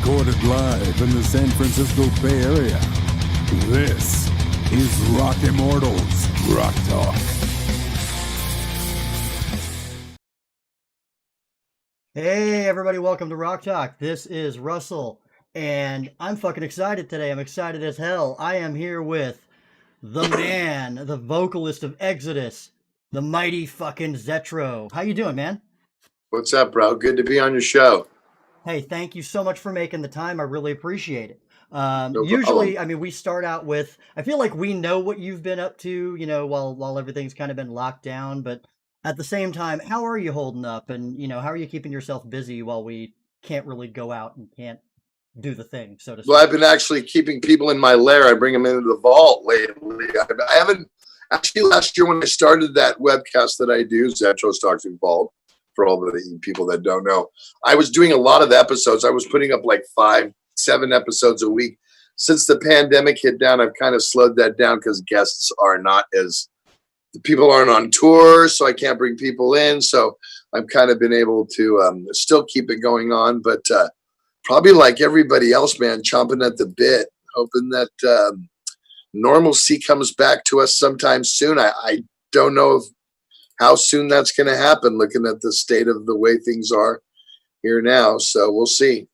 Recorded live in the San Francisco Bay Area. This is Rock Immortal's Rock Talk. Hey everybody, welcome to Rock Talk. This is Russell, and I'm fucking excited today. I'm excited as hell. I am here with the man, the vocalist of Exodus, the mighty fucking Zetro. How you doing, man? What's up, bro? Good to be on your show. Hey, thank you so much for making the time. I really appreciate it. No Usually, problem. we start out with, I feel like we know what you've been up to, while everything's kind of been locked down, but at the same time, how are you holding up? And, how are you keeping yourself busy while we can't really go out and can't do the thing, so to speak? Well, I've been actually keeping people in my lair. I bring them into the vault lately. I haven't actually last year when I started that webcast that I do, Zetro's Toxic Vault, for all the people that don't know, I was doing a lot of episodes. I was putting up like 5-7 episodes a week. Since the pandemic hit down, I've kind of slowed that down because guests are not as the people aren't on tour, so I can't bring people in. So I've kind of been able to still keep it going on, but probably like everybody else, man, chomping at the bit, hoping that normalcy comes back to us sometime soon. I don't know how soon that's going to happen, looking at the state of the way things are here now. So we'll see.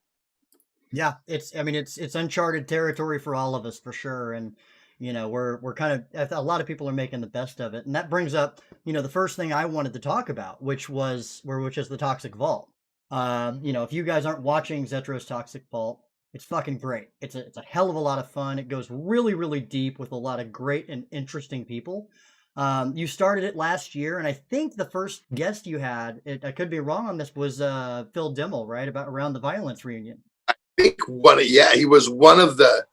Yeah, it's uncharted territory for all of us for sure. And, we're kind of, a lot of people are making the best of it. And that brings up, the first thing I wanted to talk about, which is the Toxic Vault. If you guys aren't watching Zetro's Toxic Vault, it's fucking great. It's a hell of a lot of fun. It goes really, really deep with a lot of great and interesting people. You started it last year, and I think the first guest you had, I could be wrong on this, was Phil Dimmel, right? Around the Violence reunion. I think he was one of the,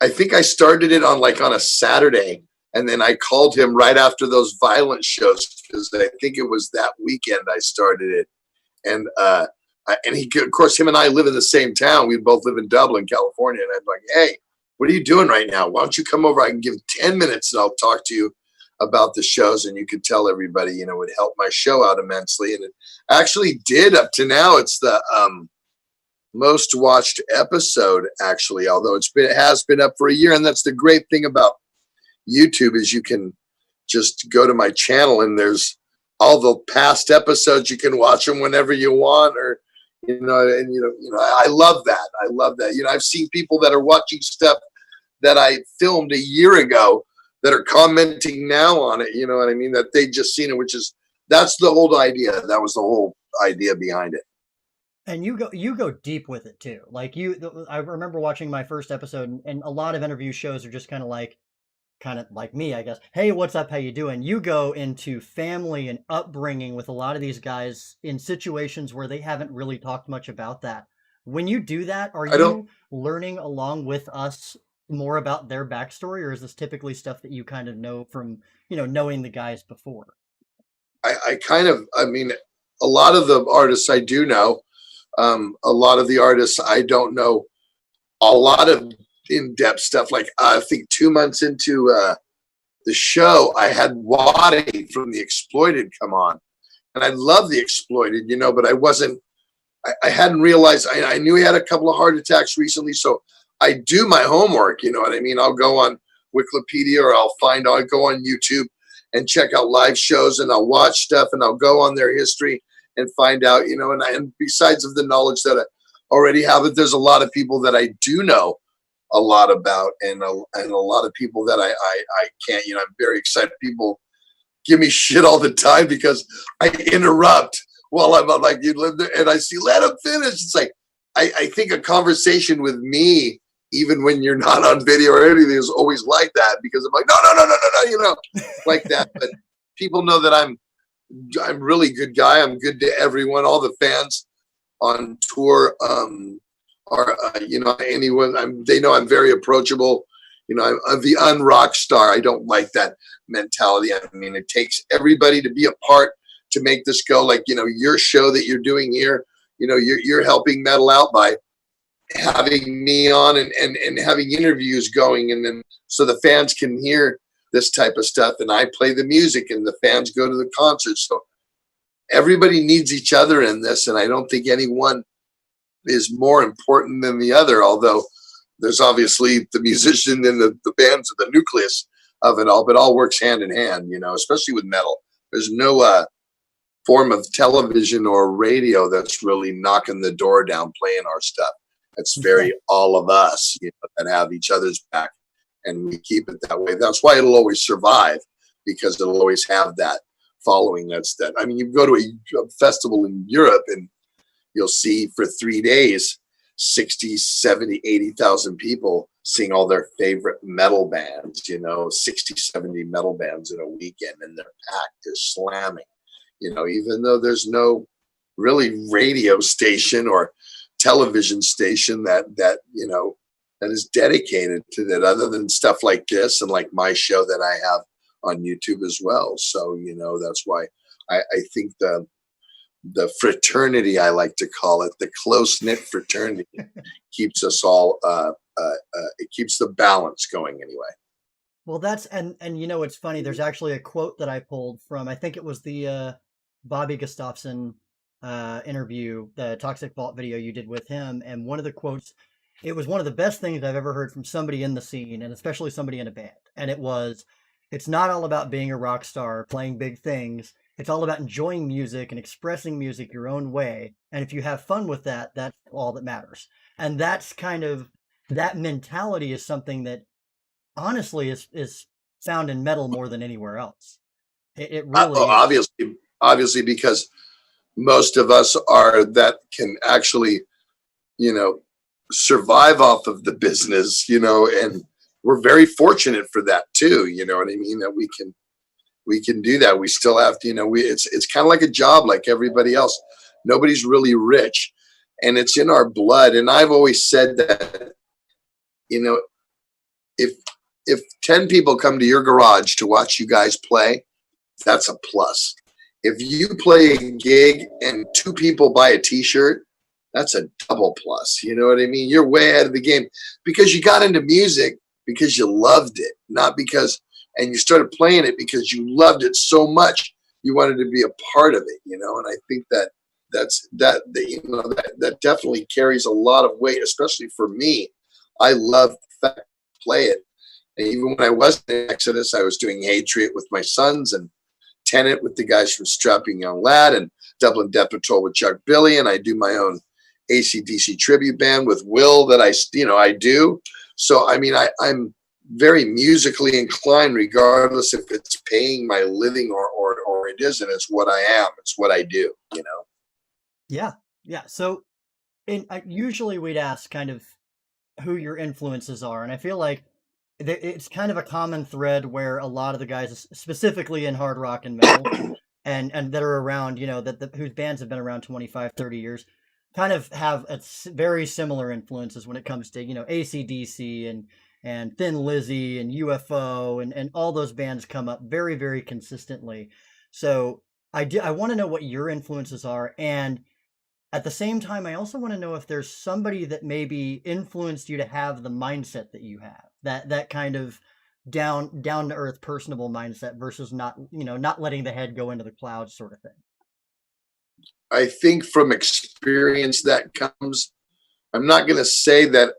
I think I started it on a Saturday, and then I called him right after those Violence shows because I think it was that weekend I started it. And he, of course, him and I live in the same town. We both live in Dublin, California. And I'm like, hey, what are you doing right now? Why don't you come over? I can give 10 minutes and I'll talk to you about the shows. And you could tell everybody, it would help my show out immensely. And it actually did up to now. It's the most watched episode, actually, although it has been up for a year. And that's the great thing about YouTube is you can just go to my channel and there's all the past episodes. You can watch them whenever you want, or I love that. I love that. I've seen people that are watching stuff that I filmed a year ago that are commenting now on it. You know what I mean? That they just seen it, that's the whole idea. That was the whole idea behind it. And you go deep with it too. I remember watching my first episode, and a lot of interview shows are just kind of like me, I guess. Hey, what's up? How you doing? You go into family and upbringing with a lot of these guys in situations where they haven't really talked much about that. When you do that, are you learning along with us more about their backstory, or is this typically stuff that you kind of know from, knowing the guys before? A lot of the artists I do know, a lot of the artists I don't know, a lot of in-depth stuff. Like I think 2 months into the show, I had Wadi from The Exploited come on, and I love The Exploited, but I hadn't realized. I knew he had a couple of heart attacks recently, so I do my homework. You know what I mean? I'll go on Wikipedia or I'll go on YouTube and check out live shows, and I'll watch stuff, and I'll go on their history and find out. And besides of the knowledge that I already have, there's a lot of people that I do know a lot about, and a lot of people that I can't. I'm very excited. People give me shit all the time because I interrupt while I'm like, you live there, and I see, let him finish. It's like I think a conversation with me, even when you're not on video or anything, is always like that because I'm like, no, like that. But people know that I'm a really good guy. I'm good to everyone. All the fans on tour are anyone. They know I'm very approachable. I'm the unrock star. I don't like that mentality. I mean, it takes everybody to be a part to make this go. Like, your show that you're doing here, you're helping metal out by having me on and having interviews going. And then so the fans can hear this type of stuff, and I play the music and the fans go to the concerts. So everybody needs each other in this. And I don't think anyone is more important than the other, although there's obviously the musician and the bands of the nucleus of it all, but all works hand in hand, especially with metal. There's no form of television or radio that's really knocking the door down playing our stuff. It's very all of us, that have each other's back, and we keep it that way. That's why it'll always survive, because it'll always have that following. I mean, you go to a festival in Europe and you'll see for 3 days 60, 70, 80,000 people sing all their favorite metal bands, 60, 70 metal bands in a weekend, and they're packed, they're slamming, even though there's no really radio station or television station that is dedicated to that, other than stuff like this and like my show that I have on YouTube as well. So, that's why I think the fraternity, I like to call it, the close-knit fraternity, keeps us all, it keeps the balance going anyway. Well, that's, and it's funny, there's actually a quote that I pulled from, I think it was the Bobby Gustafson interview, the Toxic Vault video you did with him. And one of the quotes, it was one of the best things I've ever heard from somebody in the scene, and especially somebody in a band. And it was, it's not all about being a rock star, playing big things. It's all about enjoying music and expressing music your own way. And if you have fun with that, that's all that matters. And that's kind of, that mentality is something that honestly is found in metal more than anywhere else. It really is. Obviously, because most of us are that can actually, survive off of the business, and we're very fortunate for that too. You know what I mean? That we can do that. We still have to, it's kind of like a job like everybody else. Nobody's really rich, and it's in our blood. And I've always said that, if 10 people come to your garage to watch you guys play, that's a plus. If you play a gig and 2 people buy a t-shirt, that's a double plus. You know what I mean? You're way ahead of the game, because you got into music because you loved it, not because, and you started playing it because you loved it so much you wanted to be a part of it, and I think that definitely carries a lot of weight, especially for me. I love the fact to play it. And even when I was in Exodus, I was doing Hatred with my sons, and Tenet with the guys from Strapping Young Lad, and Dublin Death Patrol with Chuck Billy, and I do my own AC/DC tribute band with Will that I do. So I mean, I'm very musically inclined, regardless if it's paying my living or it isn't. It's what I am. It's what I do. Yeah. So, usually we'd ask kind of who your influences are, and I feel like it's kind of a common thread where a lot of the guys, specifically in hard rock and metal, and that are around, whose bands have been around 25, 30 years, kind of have very similar influences when it comes to, AC/DC and Thin Lizzy and UFO and all those bands come up very, very consistently. So I want to know what your influences are, and at the same time, I also want to know if there's somebody that maybe influenced you to have the mindset that you have, that kind of down to earth, personable mindset versus not letting the head go into the clouds sort of thing. I think from experience that comes. I'm not going to say that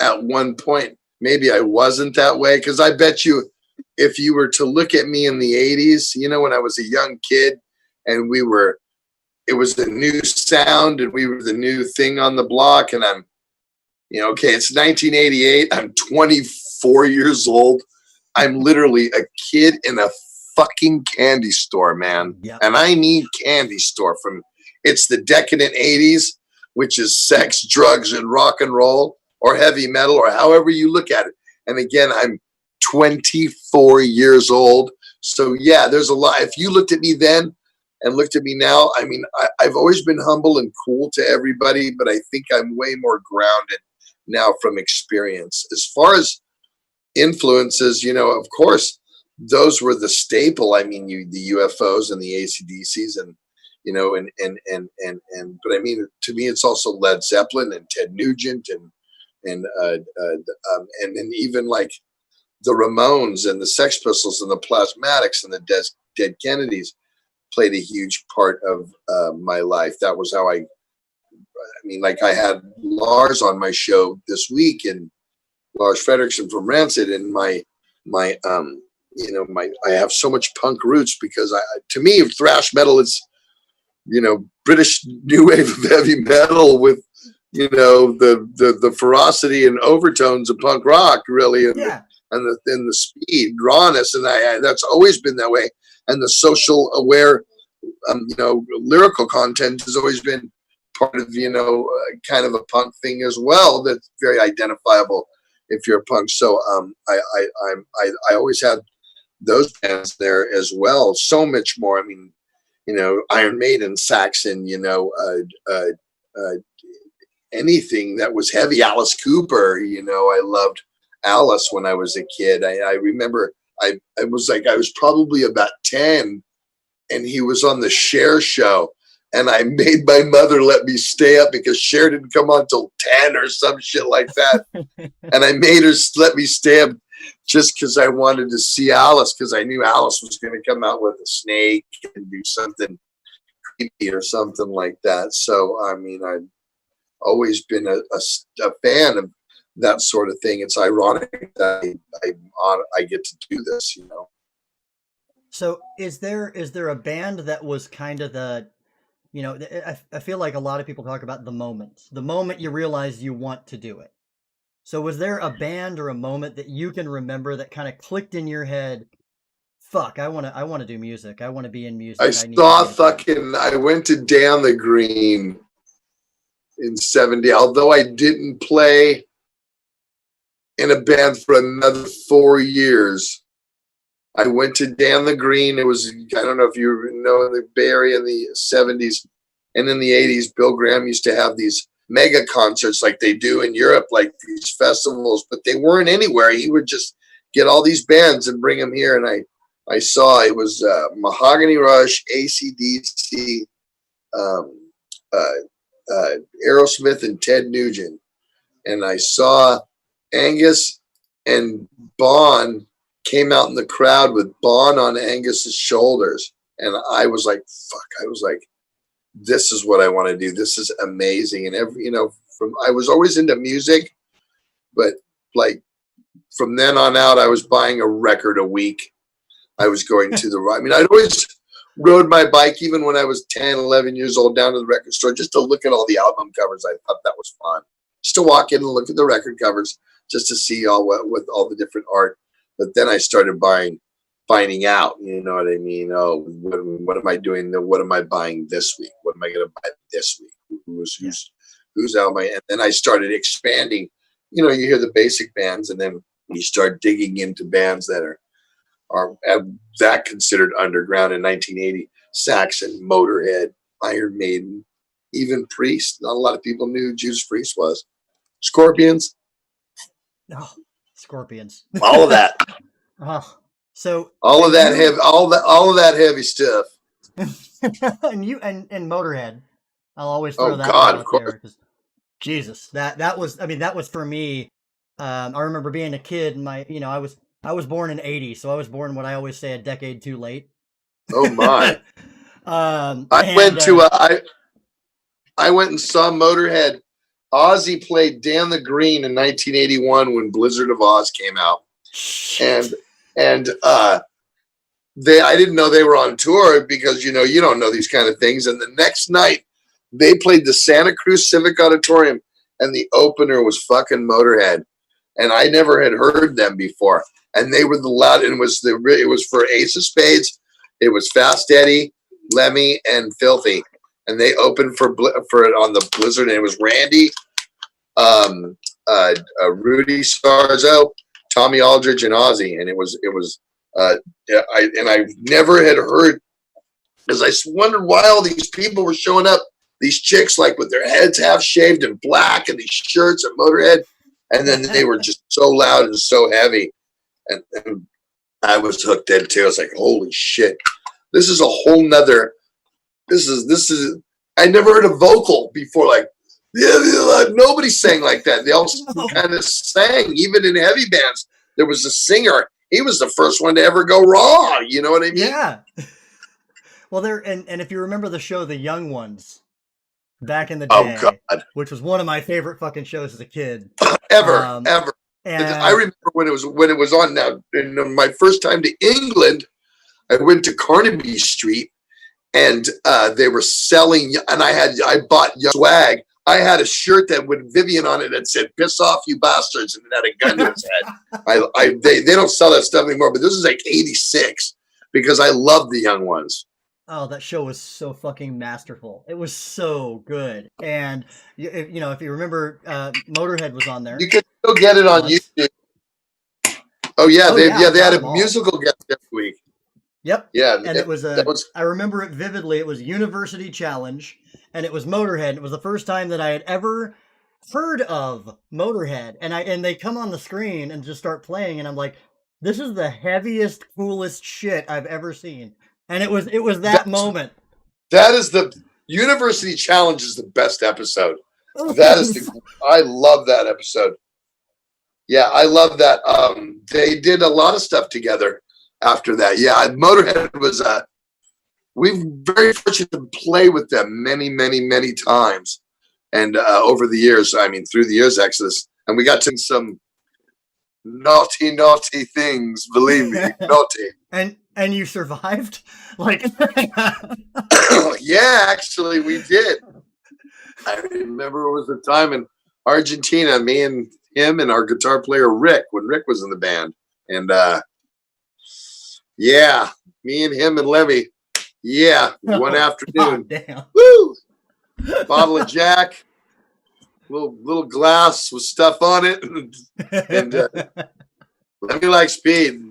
at one point maybe I wasn't that way, because I bet you if you were to look at me in the 80s, when I was a young kid and it was a new sound and we were the new thing on the block, and I'm, it's 1988. I'm 24 years old. I'm literally a kid in a fucking candy store, man. Yep. And I mean candy store. It's the decadent 80s, which is sex, drugs, and rock and roll, or heavy metal, or however you look at it. And again, I'm 24 years old. So yeah, there's a lot. If you looked at me then and looked at me now, I mean, I've always been humble and cool to everybody, but I think I'm way more grounded now from experience. As far as influences, of course, those were the staple. I mean, the UFOs and the AC/DCs, and but I mean, to me, it's also Led Zeppelin and Ted Nugent and then even like the Ramones and the Sex Pistols and the Plasmatics and the Dead Kennedys played a huge part of my life. That was how I mean, like I had Lars on my show this week, and Lars Fredrickson from Rancid, and my I have so much punk roots because to me, thrash metal is, British new wave of heavy metal with, the ferocity and overtones of punk rock, really, and the speed, rawness, and that's always been that way. And the social aware, lyrical content has always been part of, kind of a punk thing as well. That's very identifiable if you're a punk. So I always had those bands there as well. So much more. I mean, Iron Maiden, Saxon, anything that was heavy. Alice Cooper, I loved Alice when I was a kid. I remember I was probably about 10, and he was on the Cher show, and I made my mother let me stay up because Cher didn't come on till 10 or some shit like that. And I made her let me stay up just because I wanted to see Alice, because I knew Alice was going to come out with a snake and do something creepy or something like that. So, I mean, I've always been a fan of that sort of thing. It's ironic that I get to do this, So is there a band that was kind of the, I feel like a lot of people talk about the moment you realize you want to do it. So was there a band or a moment that you can remember that kind of clicked in your head? Fuck, I want to do music. I want to be in music. I went to Dan the Green in 70, although I didn't play in a band for another 4 years. I went to Dan the Green. It was, I don't know if you know, in the Bay Area in the 70s and in the 80s, Bill Graham used to have these mega concerts like they do in Europe, like these festivals, but they weren't anywhere. He would just get all these bands and bring them here. And I saw it was Mahogany Rush, AC/DC, Aerosmith, and Ted Nugent. And I saw Angus and Bon came out in the crowd with Bon on Angus's shoulders. And I was like, fuck, this is what I want to do. This is amazing. And I was always into music, but like from then on out, I was buying a record a week. I was going to I'd always rode my bike, even when I was 10, 11 years old, down to the record store, just to look at all the album covers. I thought that was fun. Just to walk in and look at the record covers, just to see with all the different art. But then I started finding out, you know what I mean? Oh, what am I doing? What am I buying this week? What am I going to buy this week? Who's out? And then I started expanding. You hear the basic bands, and then you start digging into bands that are that considered underground in 1980. Saxon, Motörhead, Iron Maiden, even Priest. Not a lot of people knew who Judas Priest was. Scorpions. Oh, Scorpions. All of that. Oh, so all of that heavy stuff. and you and Motörhead. I'll always throw that out there because Jesus, that was for me. I remember being a kid, and I was born in '80, so I was born what I always say a decade too late. Oh my! I went and saw Motörhead. Ozzy played Dan the Green in 1981 when Blizzard of Oz came out, and I didn't know they were on tour because you don't know these kind of things. And the next night they played the Santa Cruz Civic Auditorium, and the opener was fucking Motörhead, and I never had heard them before. And they were the loud, and it was for Ace of Spades, it was Fast Eddie, Lemmy, and Filthy, and they opened for it on the Blizzard, and it was Randy, Rudy Sarzo, Tommy Aldridge, and Ozzy, and I never had heard, because I wondered why all these people were showing up, these chicks like with their heads half shaved and black, and these shirts at Motörhead, and then they were just so loud and so heavy. And I was hooked in too. I was like, holy shit, this is a whole nother, this is, I never heard a vocal before. Like, nobody sang like that. They all kind of sang, even in heavy bands. There was a singer. He was the first one to ever go raw. You know what I mean? Yeah. Well, and if you remember the show, The Young Ones, back in the day. Oh, God. which was one of my favorite fucking shows as a kid. Ever. And I remember when it was on. Now, in my first time to England, I went to Carnaby Street, and they were selling, and I bought swag. I had a shirt that with Vivian on it that said "Piss off, you bastards," and it had a gun to his head. They don't sell that stuff anymore, but this is like '86 because I love the young ones. Oh, that show was so fucking masterful. It was so good. And, if you remember, Motörhead was on there. You can still get it on YouTube. Oh, yeah. They had a musical guest every week. Yep. Yeah. And it was I remember it vividly. It was University Challenge, and it was Motörhead. It was the first time that I had ever heard of Motörhead. And they come on the screen and just start playing, and I'm like, this is the heaviest, coolest shit I've ever seen. And it was that moment. That is the University Challenge is the best episode. I love that episode. Yeah, I love that. They did a lot of stuff together after that. Yeah, Motörhead was we've very fortunate to play with them many, many, many times. And over the years, through the years, Exodus, and we got to some naughty things, believe me, naughty. And you survived? Yeah, actually we did. I remember it was a time in Argentina, me and him and our guitar player Rick, when Rick was in the band. And yeah, me and him and Levy. Yeah, one afternoon. Damn. Woo! Bottle of Jack, little glass with stuff on it. And Levy likes speed.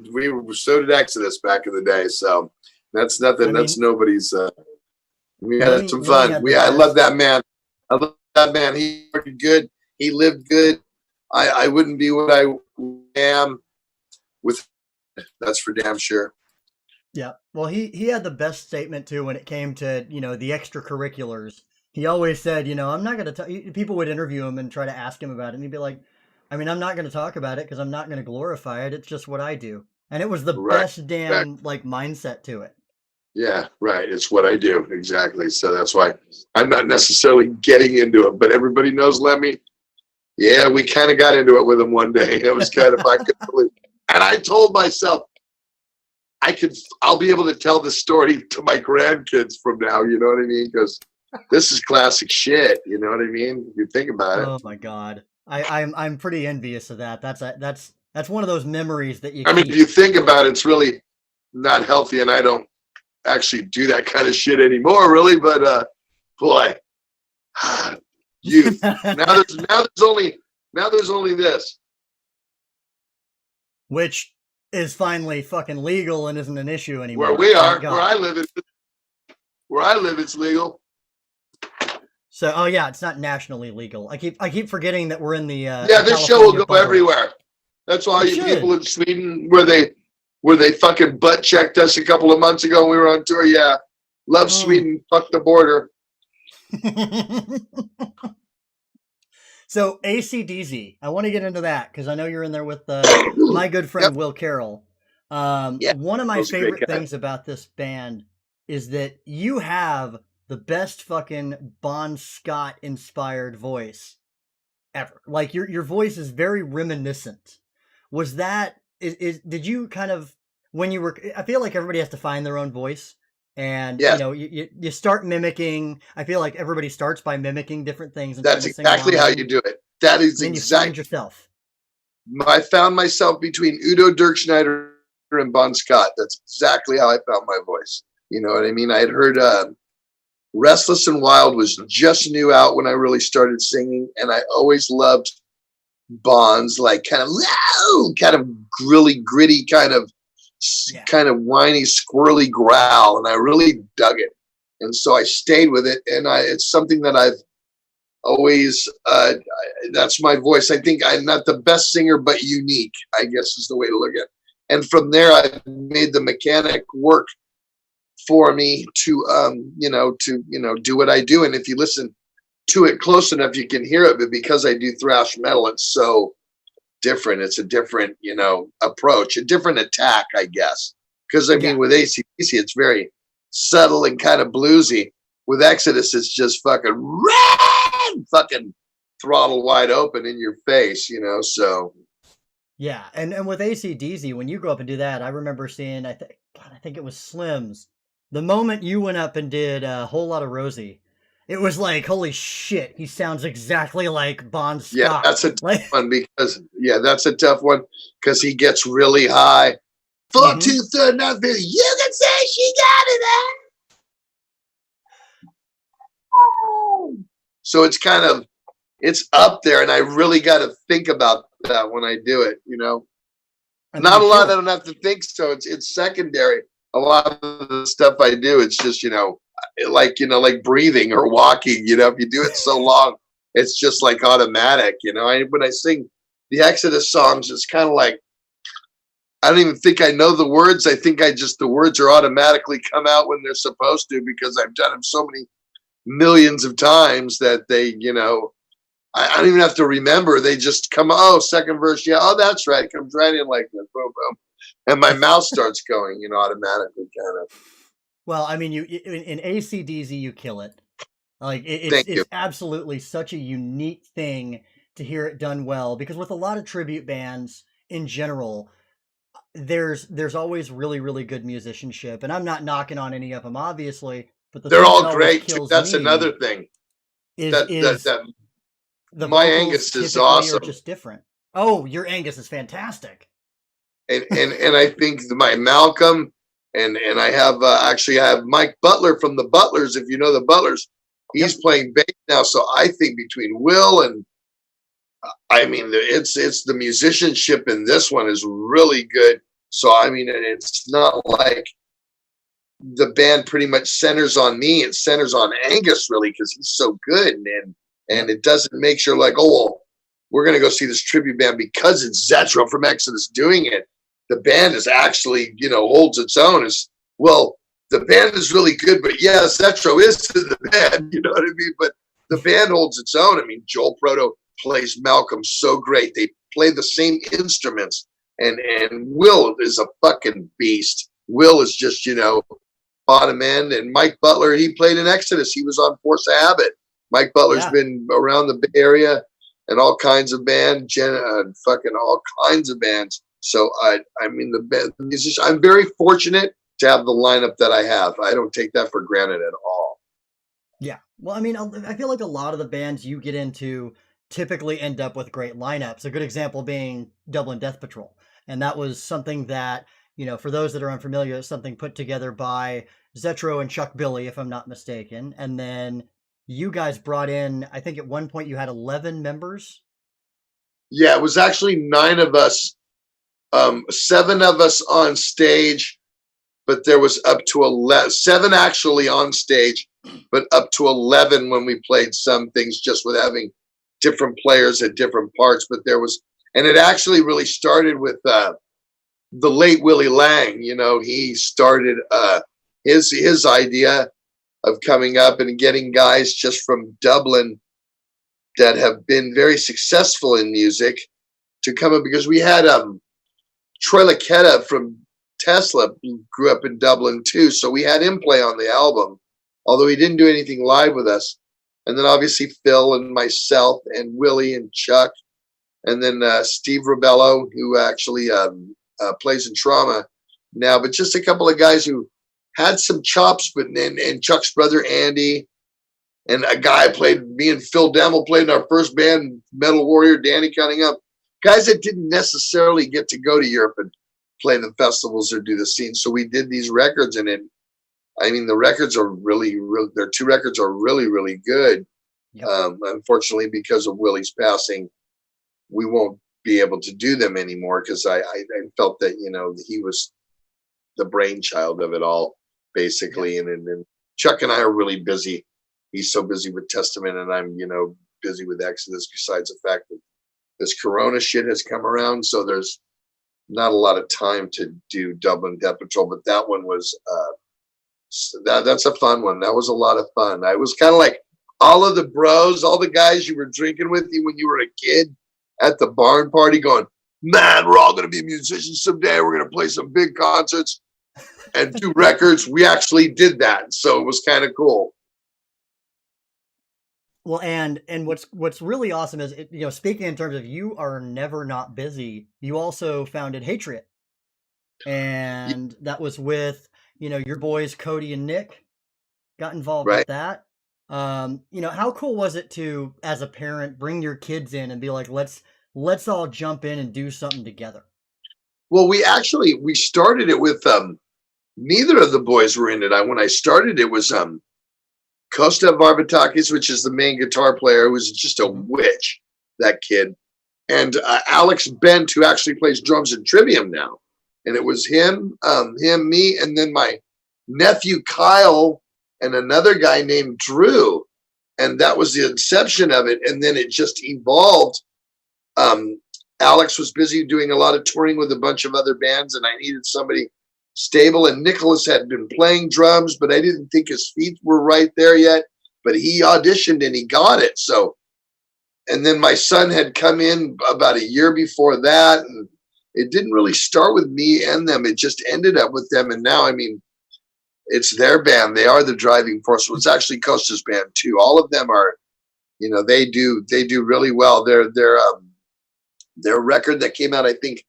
So did Exodus back in the day. So that's nothing. That's nobody's. We had some fun. I love that man. I love that man. He worked good. He lived good. I wouldn't be what I am with. That's for damn sure. Yeah. Well, he had the best statement too when it came to the extracurriculars. He always said, I'm not going to tell. People would interview him and try to ask him about it, and he'd be like, I'm not going to talk about it because I'm not going to glorify it. It's just what I do. And it was the best damn mindset to it. Yeah, right. It's what I do. Exactly. So that's why I'm not necessarily getting into it, but everybody knows Lemmy. Yeah, we kind of got into it with him one day. It was kind of, I couldn't believe. And I told myself, I'll be able to tell this story to my grandkids from now. You know what I mean? Because this is classic shit. You know what I mean? If you think about it. Oh my God. I'm pretty envious of that. That's one of those memories that you keep. If you think about it, it's really not healthy, and I don't actually do that kind of shit anymore, really. But boy, youth. now there's only this, which is finally fucking legal and isn't an issue anymore. Where we are, where I live, it's legal. So, it's not nationally legal. I keep forgetting that we're in the this show will go everywhere. That's all you people in Sweden where they fucking butt checked us a couple of months ago when we were on tour. Yeah, love Sweden. Fuck the border. So AC/DC, I want to get into that because I know you're in there with my good friend Will Carroll. One of my favorite things about this band is that you have the best fucking Bon Scott inspired voice ever. Like your voice is very reminiscent. Was that did you kind of when you were? I feel like everybody has to find their own voice, and you start mimicking. I feel like everybody starts by mimicking different things. And that's exactly how you do it. That is exactly. You find yourself. I found myself between Udo Dirkschneider and Bon Scott. That's exactly how I found my voice. You know what I mean? I had heard Restless and Wild was just new out when I really started singing, and I always loved Bon's kind of gritty, kind of whiny, squirrely growl, and I really dug it. And so I stayed with it, and it's something that I've always. That's my voice. I think I'm not the best singer, but unique, I guess is the way to look at it. And from there, I made the mechanic work for me to do what I do. And if you listen to it close enough, you can hear it. But because I do thrash metal, it's so different. It's a different, approach, a different attack, I guess. Because with AC/DC, it's very subtle and kind of bluesy. With Exodus, it's just fucking red fucking throttle wide open in your face, so. Yeah, and with AC/DC, when you go up and do that, I remember seeing, I think it was Slim's. The moment you went up and did a Whole Lot of Rosie, it was like, holy shit, he sounds exactly like Bon Yeah, Scott. that's a tough Like, one that's a tough one because he gets really high. 4 2 3 nothing. You can say she got it. So it's up there, and I really got to think about that when I do it. I mean, Not a you lot. kill I don't have to think. So it's secondary. A lot of the stuff I do, it's just like breathing or walking. If you do it so long, it's just like automatic. When I sing the Exodus songs, it's kind of like I don't even think I know the words. I think the words are automatically come out when they're supposed to because I've done them so many millions of times that they, I don't even have to remember. They just come, oh, second verse. Yeah. Oh, that's right. Comes right in like this. Boom, boom. And my mouth starts going, automatically kind of. Well, I mean, you in AC/DC, you kill it. Like Thank you. it's absolutely such a unique thing to hear it done well because with a lot of tribute bands in general, there's always really really good musicianship, and I'm not knocking on any of them obviously, but the They're thing that all always great too. kills That's me another thing. is That the my vocals Angus is typically are awesome. just different. Oh, your Angus is fantastic. And I think my Malcolm and I have actually I have Mike Butler from the Butlers. If you know the Butlers, he's playing bass now. So I think between Will and I mean it's the musicianship in this one is really good. So I mean it's not like the band pretty much centers on me. It centers on Angus really because he's so good and it doesn't make sure like well, we're gonna go see this tribute band because it's Zetro from Exodus doing it. The band is actually, holds its own. The band is really good, but yeah, Zetro is to the band, you know what I mean? But the band holds its own. I mean, Joel Proto plays Malcolm so great. They play the same instruments, and Will is a fucking beast. Will is just, bottom end, and Mike Butler, he played in Exodus. He was on Force of Habit. Mike Butler's been around the Bay Area and all kinds of bands, fucking all kinds of bands. So I mean the musician. I'm very fortunate to have the lineup that I have. I don't take that for granted at all. Yeah. Well, I mean, I feel like a lot of the bands you get into typically end up with great lineups. A good example being Dublin Death Patrol. And that was something that, for those that are unfamiliar, something put together by Zetro and Chuck Billy, if I'm not mistaken. And then you guys brought in, I think at one point you had 11 members. Yeah, it was actually 9 of us. 7 of us on stage, but there was up to 11, 7 actually on stage, but up to 11 when we played some things just with having different players at different parts. But and it actually really started with the late Willie Lang. He started his idea of coming up and getting guys just from Dublin that have been very successful in music to come up because we had Troy Laketta from Tesla grew up in Dublin too, so we had him play on the album, although he didn't do anything live with us. And then obviously Phil and myself and Willie and Chuck, and then Steve Robello, who actually plays in Trauma now, but just a couple of guys who had some chops, but and Chuck's brother Andy, and a guy me and Phil Demmel played in our first band, Metal Warrior, Danny Cunningham. Guys that didn't necessarily get to go to Europe and play the festivals or do the scene. So we did these records, and the records are really, really, their 2 records are really, really good. Yep. Unfortunately, because of Willie's passing, we won't be able to do them anymore because I felt that, he was the brainchild of it all, basically. Yep. And Chuck and I are really busy. He's so busy with Testament, and I'm, busy with Exodus, besides the fact that this Corona shit has come around, so there's not a lot of time to do Dublin Death Patrol. But that one was that's a fun one. That was a lot of fun. I was kind of like all of the bros, all the guys you were drinking with you when you were a kid at the barn party, going, "Man, we're all going to be musicians someday. We're going to play some big concerts and do records." We actually did that, so it was kind of cool. Well, and what's really awesome is, speaking in terms of you are never not busy. You also founded Hatred, Y- and that was with your boys Cody and Nick got involved Right. with that. How cool was it to, as a parent, bring your kids in and be like, let's all jump in and do something together. Well, we started it with neither of the boys were in it. When I started it was Costa Barbatakis, which is the main guitar player, who was just a Hmm. witch, that kid. And Alex Bent, who actually plays drums in Trivium now. And it was him, me, and then my nephew Kyle and another guy named Drew. And that was the inception of it. And then it just evolved. Um, Alex was busy doing a lot of touring with a bunch of other bands, and I needed somebody stable. And Nicholas had been playing drums, but I didn't think his feet were right there yet. But he auditioned and he got it. So, and then my son had come in about a year before that, and it didn't really start with me and them. It just ended up with them. And now, I mean, it's their band. They are the driving force. Well, it's actually Costa's band too. All of them are, they do really well. Their record that came out, I think,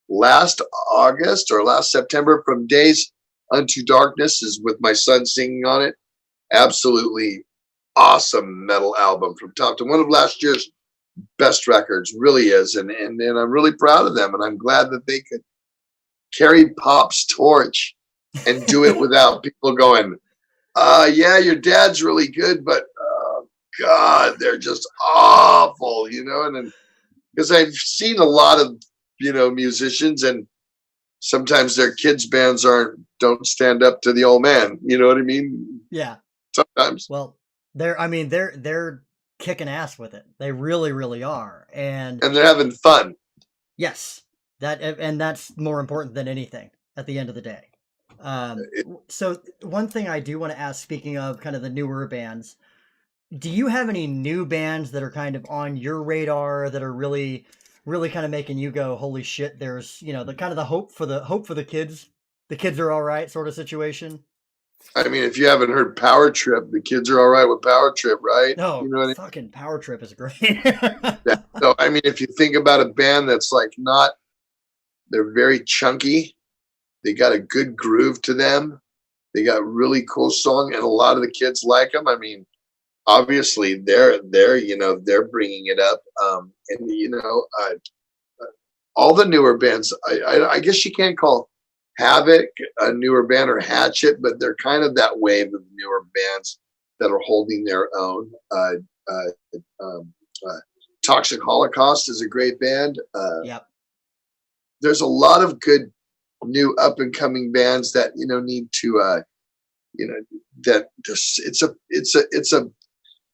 last August or last September, From Days Unto Darkness, is with my son singing on it. Absolutely awesome metal album from top to one of last year's best records, really is. And I'm really proud of them, and I'm glad that they could carry Pop's torch and do it without people going, yeah, your dad's really good, but God, they're just awful, and because I've seen a lot of musicians, and sometimes their kids bands don't stand up to the old man, you know what I mean? Yeah. Sometimes. Well, they're kicking ass with it. They really, really are. And And they're having fun. yes, and that's more important than anything at the end of the day. It, So one thing I do want to ask, speaking of kind of the newer bands, do you have any new bands that are kind of on your radar that are really, really kind of making you go, holy shit, there's, the kind of the hope for the kids. The kids are all right sort of situation. I mean, if you haven't heard Power Trip, the kids are all right with Power Trip, right? You No, know what I mean? fucking Power Trip is great. Yeah. So I mean, if you think about a band that's like not, they're very chunky. They got a good groove to them. They got really cool song, and a lot of the kids like them. I mean, obviously they're bringing it up, and all the newer bands. I guess you can't call Havoc a newer band or Hatchet, but they're kind of that wave of newer bands that are holding their own. Uh, Toxic Holocaust is a great band. Yep. There's a lot of good new up and coming bands that need to that it's a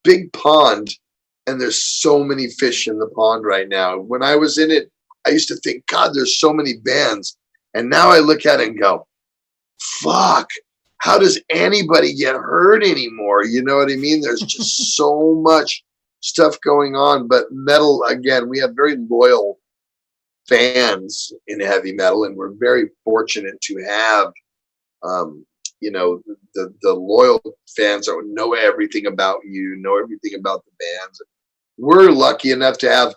big pond, and there's so many fish in the pond right now. When I was in it, I used to think, God, there's so many bands, and now I look at it and go, fuck, how does anybody get hurt anymore? You know what I mean? There's just so much stuff going on. But metal, again, we have very loyal fans in heavy metal, and we're very fortunate to have the loyal fans that know everything about you, know everything about the bands. We're lucky enough to have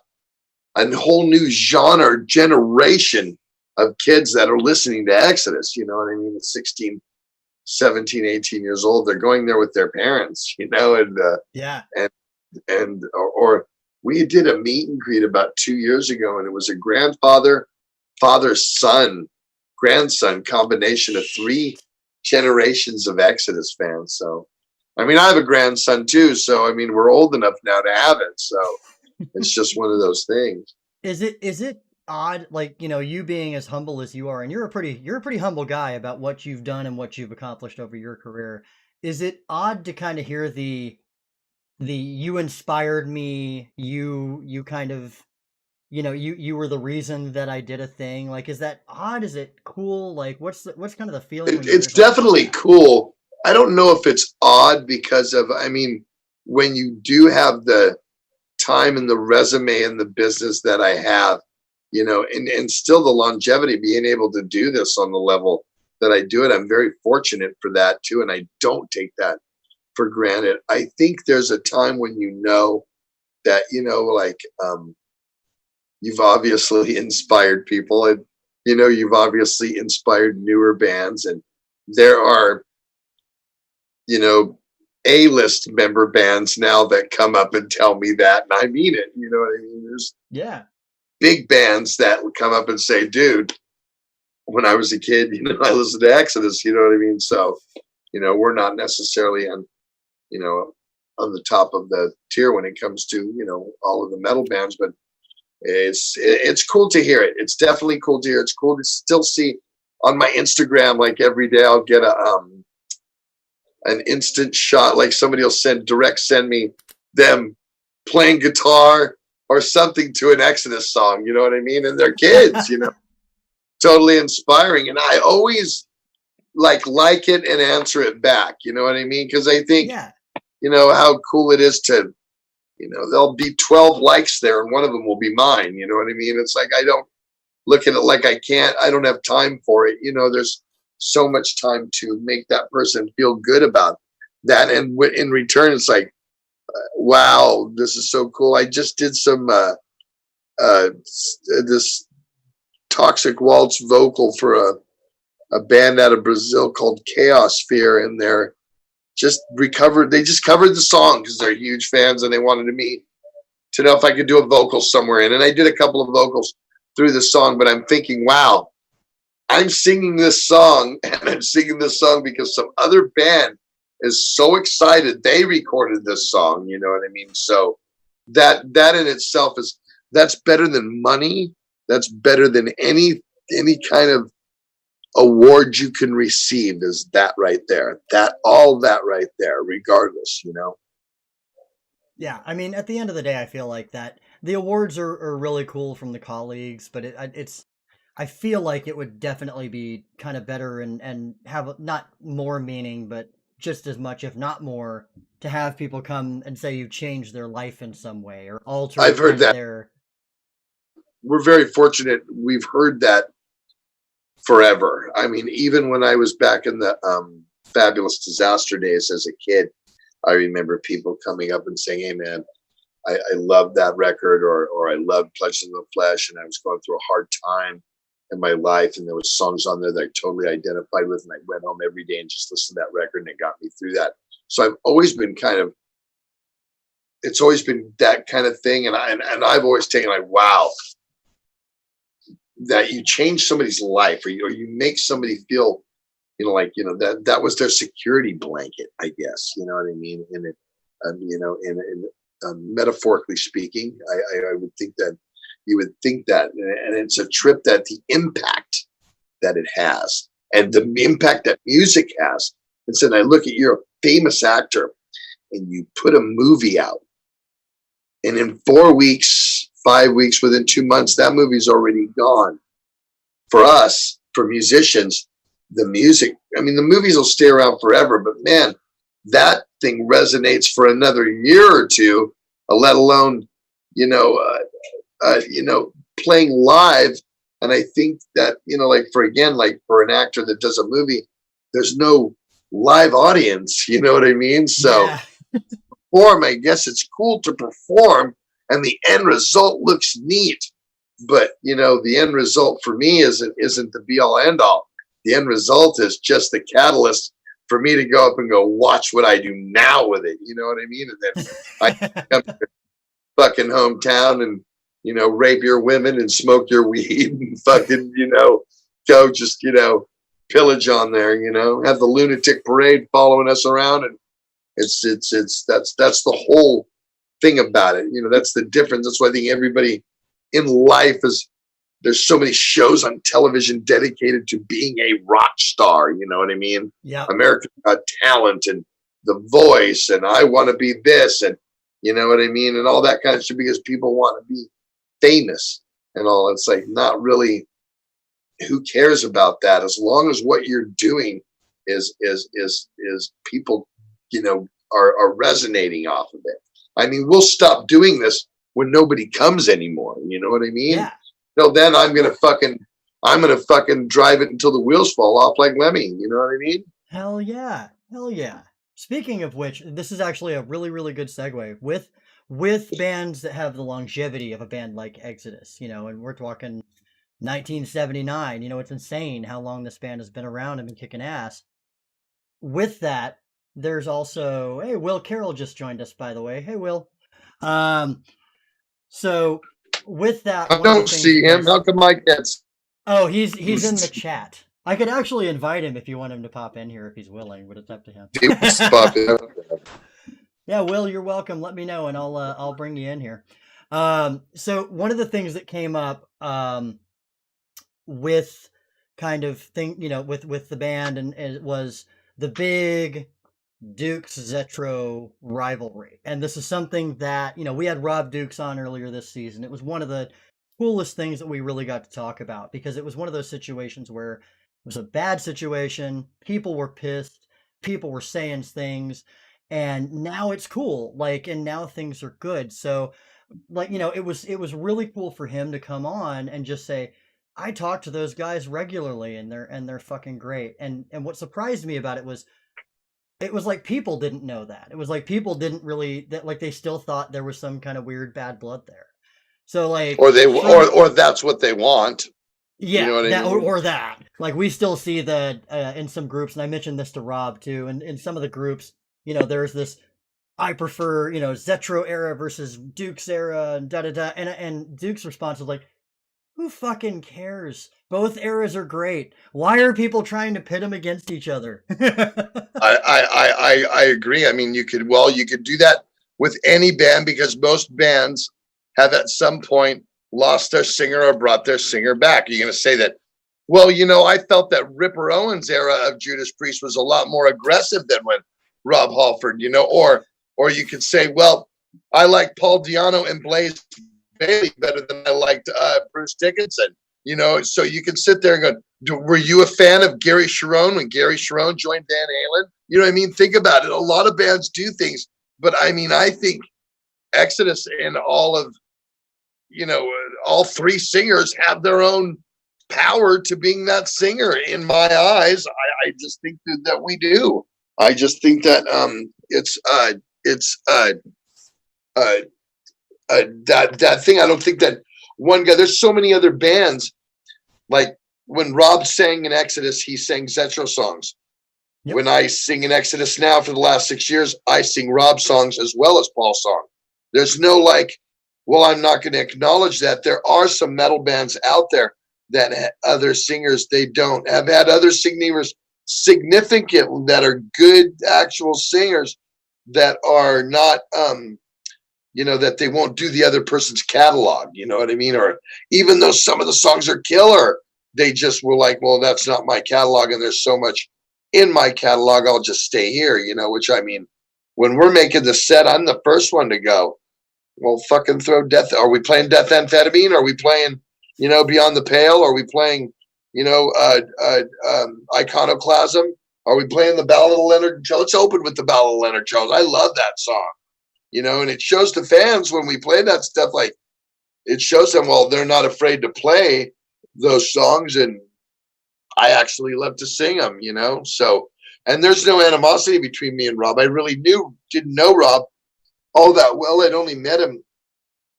a whole new genre generation of kids that are listening to Exodus, you know what I mean? 16, 17, 18 years old. They're going there with their parents, Yeah. or we did a meet and greet about 2 years ago, and it was a grandfather, father's son, grandson combination of 3 generations of Exodus fans. So, I mean, I have a grandson too. So, I mean, we're old enough now to have it. So it's just one of those things. Is it odd, like, you being as humble as you are, and you're a pretty humble guy about what you've done and what you've accomplished over your career. Is it odd to kind of hear the you inspired me, you kind of, you were the reason that I did a thing? Like, is that odd? Is it cool? Like, what's kind of the feeling when you It's hear something like definitely that? cool. I don't know if it's odd because of, I mean, when you do have the time and the resume and the business that I have, and still the longevity, being able to do this on the level that I do it, I'm very fortunate for that too. And I don't take that for granted. I think there's a time when you know that, like, you've obviously inspired people, and, you've obviously inspired newer bands, and there are, A-list member bands now that come up and tell me that, and I mean it. You know what I mean? There's big bands that would come up and say, dude, when I was a kid, I listened to Exodus, you know what I mean? So, we're not necessarily on, on the top of the tier when it comes to, all of the metal bands, but it's cool to hear it. It's definitely cool to hear. It's cool to still see on my Instagram, like every day I'll get an instant shot, like somebody will send me them playing guitar or something to an Exodus song, you know what I mean? And they're kids, totally inspiring. And I always like it and answer it back, you know what I mean? Because I think, how cool it is to, there'll be 12 likes there and one of them will be mine, you know what I mean? It's like, I don't look at it like I don't have time for it. There's so much time to make that person feel good about that. And in return, it's like, wow, this is so cool. I just did some, this Toxic Waltz vocal for a band out of Brazil called Chaosphere, and they just covered the song because they're huge fans and they wanted me to know if I could do a vocal somewhere in. And I did a couple of vocals through the song, but I'm thinking, wow, I'm singing this song, and I'm singing this song because some other band is so excited they recorded this song, you know what I mean? So that in itself that's better than money. That's better than any kind of award you can receive, is that right there. All that right there, regardless, Yeah, I mean, at the end of the day, I feel like that the awards are really cool from the colleagues, but I feel like it would definitely be kind of better and have not more meaning, but just as much, if not more, to have people come and say you changed their life in some way or altered. I've heard that. We're very fortunate. We've heard that forever. I mean, even when I was back in the Fabulous Disaster days as a kid, I remember people coming up and saying, hey man, I love that record, or I love Pleasure in the Flesh, and I was going through a hard time in my life, and there was songs on there that I totally identified with, and I went home every day and just listened to that record, and it got me through that. So I've always been it's always been that kind of thing, and I've always taken like, wow, that you change somebody's life, or you make somebody feel, that was their security blanket, I guess, you know what I mean? And it, metaphorically speaking, I would think that you would think that, and it's a trip that the impact that it has and the impact that music has. And so I look at, you're a famous actor and you put a movie out, and in 4 weeks, 5 weeks, within 2 months, that movie's already gone. For us, for musicians, the music, I mean, the movies will stay around forever, but man, that thing resonates for another year or two, let alone, playing live. And I think that, like for an actor that does a movie, there's no live audience, you know what I mean? So perform, I guess it's cool to perform and the end result looks neat, but the end result for me isn't the be all end all. The end result is just the catalyst for me to go up and go watch what I do now with it. You know what I mean? And then I come to your fucking hometown and, rape your women and smoke your weed and fucking, go just, pillage on there, have the lunatic parade following us around. And that's the whole thing about it. That's the difference. That's why I think everybody in life there's so many shows on television dedicated to being a rock star. You know what I mean? Yeah. American Got Talent and The Voice and I Want to Be This, and you know what I mean? And all that kind of shit, because people want to be famous and all. It's like, not really, who cares about that? As long as what you're doing is people, are resonating off of it. I mean, we'll stop doing this when nobody comes anymore. You know what I mean? Yeah. So then I'm gonna fucking drive it until the wheels fall off like Lemmy. You know what I mean? Hell yeah. Speaking of which, this is actually a really, really good segue with bands that have the longevity of a band like Exodus, and we're talking 1979. It's insane how long this band has been around and been kicking ass. With that, there's also, hey, Will Carroll just joined us, by the way. Hey, Will. So with that, I don't see him. How come I can't? Oh, he's in the chat. I could actually invite him if you want him to pop in here if he's willing, but it's up to him. Yeah, Will, you're welcome. Let me know and I'll bring you in here. So one of the things that came up with kind of thing, with the band and it was the big Dukes Zetro rivalry. And this is something that, we had Rob Dukes on earlier this season. It was one of the coolest things that we really got to talk about because it was one of those situations where it was a bad situation. People were pissed. People were saying things. And now it's cool. And now things are good. So it was really cool for him to come on and just say, I talk to those guys regularly and they're fucking great. And what surprised me about it was like people didn't know that. It was like people didn't really they still thought there was some kind of weird bad blood there. So or that's what they want. Yeah, you know what I mean? or that. We still see that in some groups, and I mentioned this to Rob too. And in some of the groups, there's this. I prefer Zetro era versus Duke's era, and da da da. And Duke's response was like, who fucking cares? Both eras are great. Why are people trying to pit them against each other? I agree. I mean, you could do that with any band because most bands have at some point lost their singer or brought their singer back. You're going to say that, well, I felt that Ripper Owens era of Judas Priest was a lot more aggressive than when Rob Halford, or you could say, well, I like Paul Di'Anno and Blaze Bailey better than I liked Bruce Dickinson, so you can sit there and go, were you a fan of Gary Cherone when Gary Cherone joined Van Halen? You know what I mean? Think about it. A lot of bands do things, but I mean, I think Exodus and all of, all three singers have their own power to being that singer. In my eyes, I just think that we do. I just think that that thing. I don't think that one guy. There's so many other bands. Like when Rob sang in Exodus, he sang Zetro songs. Yep. When I sing in Exodus now for the last 6 years, I sing Rob songs as well as Paul's song. There's no well, I'm not going to acknowledge that. There are some metal bands out there that other singers, they don't have had other singers significant that are good actual singers that are not that they won't do the other person's catalog, you know what I mean? Or even though some of the songs are killer, they just were like, well, that's not my catalog and there's so much in my catalog, I'll just stay here, which I mean, when we're making the set, I'm the first one to go, well, fucking throw Death. Are we playing Death Amphetamine? Are we playing, Beyond the Pale? Are we playing, Iconoclasm? Are we playing the Ballad of Leonard Jones? Let's open with the Ballad of Leonard Jones. I love that song, and it shows the fans when we play that stuff, it shows them, well, they're not afraid to play those songs. And I actually love to sing them, so, and there's no animosity between me and Rob. I really didn't know Rob all that well. I'd only met him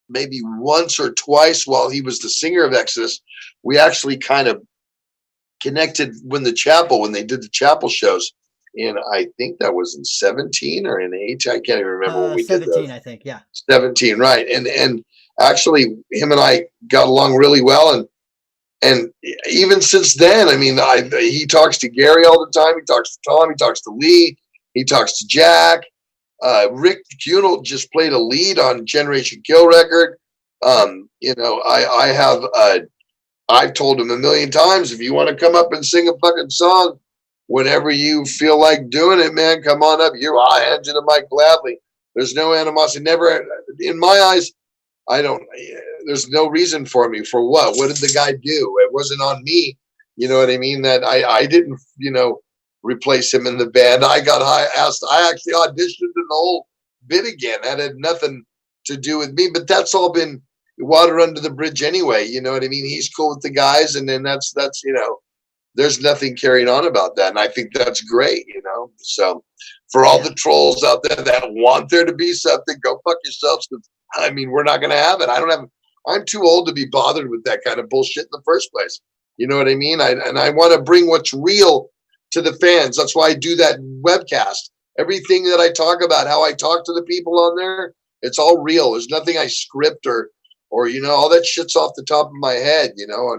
maybe once or twice while he was the singer of Exodus. We actually kind of connected when they did the chapel shows. And I think that was in 17 or in 18. I can't even remember when we 17, did 17, I think. Yeah. 17, right. And actually him and I got along really well. And even since then, I mean, he talks to Gary all the time. He talks to Tom. He talks to Lee. He talks to Jack. Rick Cunel just played a lead on Generation Kill record. I've told him a million times, if you want to come up and sing a fucking song, whenever you feel like doing it, man, come on up. I'll hand you the mic gladly. There's no animosity. Never, in my eyes, there's no reason for me. For what? What did the guy do? It wasn't on me. You know what I mean? That I didn't, replace him in the band. I actually auditioned in the whole bit again. That had nothing to do with me, but that's all been water under the bridge anyway. You know what I mean? He's cool with the guys. And then that's there's nothing carrying on about that. And I think that's great, you know? So for all the trolls out there that want there to be something, go fuck yourselves. I mean, we're not going to have it. I'm too old to be bothered with that kind of bullshit in the first place. You know what I mean? I want to bring what's real to the fans. That's why I do that webcast. Everything that I talk about, how I talk to the people on there, it's all real. There's nothing I script or you know, all that shit's off the top of my head, you know,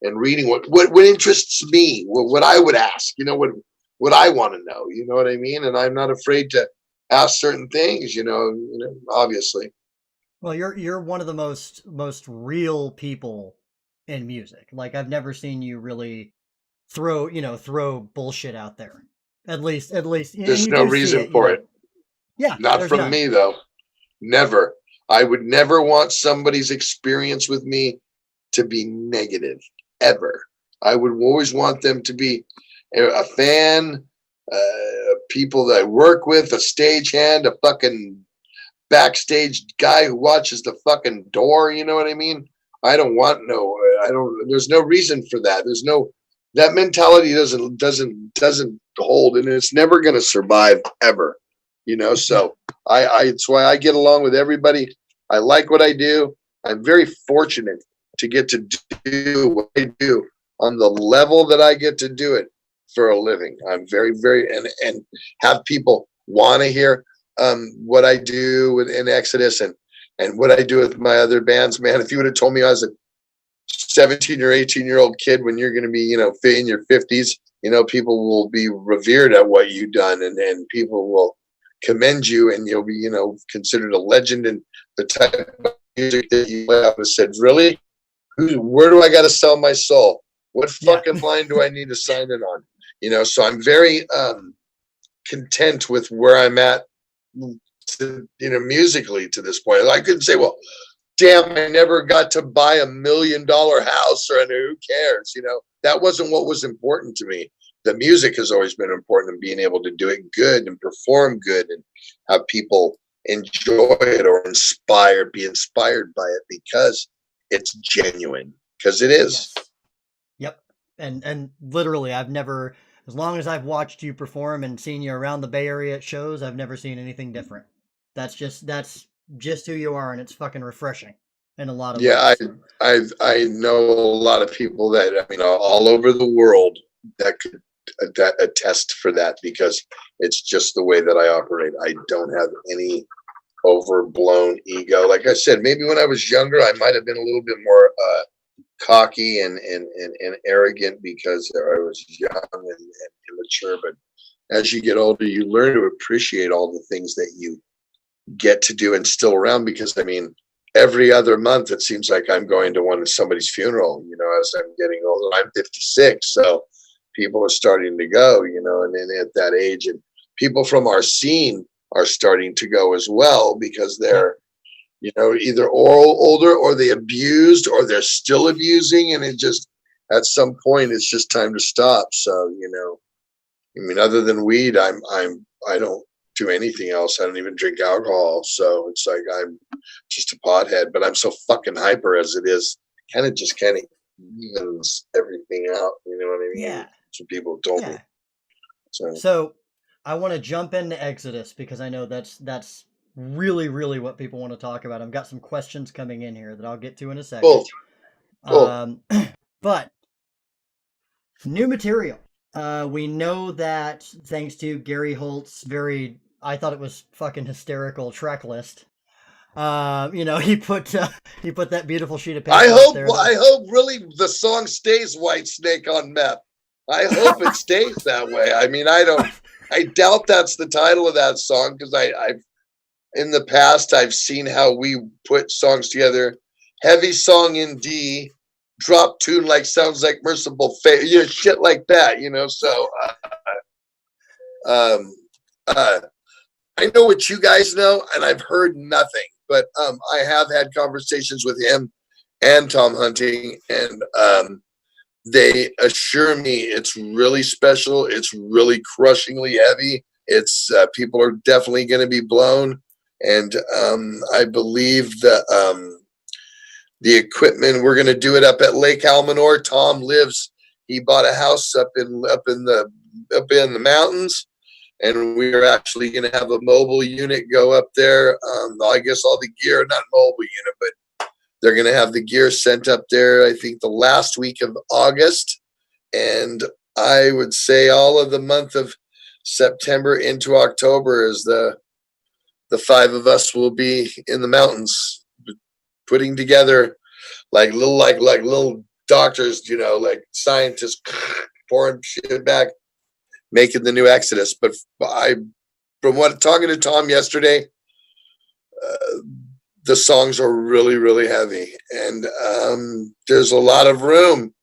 and reading what interests me, what I would ask, you know, what I want to know, you know what I mean? And I'm not afraid to ask certain things, you know, obviously. Well, you're one of the most real people in music. Like, I've never seen you really throw bullshit out there. At least There's you no do see reason for it. Yeah, Not from none. me though. Never. I would never want somebody's experience with me to be negative, ever. I would always want them to be a fan, people that I work with, a stagehand, a fucking backstage guy who watches the fucking door. You know what I mean? There's no reason for that. That mentality doesn't hold, and it's never going to survive ever. You know, so it's why I get along with everybody. I like what I do. I'm very fortunate to get to do what I do on the level that I get to do it for a living. I'm very, very, and have people want to hear what I do in Exodus and what I do with my other bands. Man, if you would have told me I was a 17 or 18-year-old kid when you're going to be, you know, in your 50s, you know, people will be revered at what you've done, and people will commend you, and you'll be, you know, considered a legend in the type of music that you play. I said, really? Where do I got to sell my soul? What fucking line do I need to sign it on? You know, so I'm very content with where I'm at, musically to this point. I couldn't say, well, damn, I never got to buy $1 million house, or who cares? You know, that wasn't what was important to me. The music has always been important, and being able to do it good and perform good and have people enjoy it or be inspired by it because it's genuine, because it is. Yes. Yep. And literally, I've never, as long as I've watched you perform and seen you around the Bay Area at shows, I've never seen anything different. That's just who you are, and it's fucking refreshing in a lot of ways. I know a lot of people that, I mean, all over the world that could attest for that, because it's just the way that I operate. I don't have any overblown ego. Like I said, maybe when I was younger, I might have been a little bit more cocky and arrogant because I was young and immature. But as you get older, you learn to appreciate all the things that you get to do and still around. Because I mean, every other month it seems like I'm going to somebody's funeral. You know, as I'm getting older, I'm 56, so people are starting to go. You know, and then at that age, and people from our scene are starting to go as well, because they're, you know, either older or they abused or they're still abusing, and it just, at some point it's just time to stop. So, you know, I mean, other than weed, I don't do anything else. I don't even drink alcohol. So it's like I'm just a pothead, but I'm so fucking hyper as it is. Kind of evens everything out. You know what I mean? Yeah. That's what people told me. So I want to jump into Exodus, because I know that's really, really what people want to talk about. I've got some questions coming in here that I'll get to in a second. Cool. But new material. We know that thanks to Gary Holt's I thought it was fucking hysterical track list. You know, he put that beautiful sheet of paper. I hope really the song stays White Snake on Meth. I hope it stays that way. I mean, I doubt that's the title of that song, because I've in the past I've seen how we put songs together. Heavy song in D, drop tune like sounds like Merciful Fate, you know, shit like that, you know. So I know what you guys know, and I've heard nothing, but I have had conversations with him and Tom Hunting, and they assure me it's really special. It's really crushingly heavy. It's people are definitely going to be blown, and I believe that the equipment, we're going to do it up at Lake Almanor. Tom lives he bought a house up in the mountains, and we are actually going to have a mobile unit go up there. I guess all the gear, not mobile unit, but they're going to have the gear sent up there, I think the last week of August. And I would say all of the month of September into October is the five of us will be in the mountains putting together like little doctors, like scientists pouring shit back, making the new Exodus. But from talking to Tom yesterday, the songs are really, really heavy, and there's a lot of room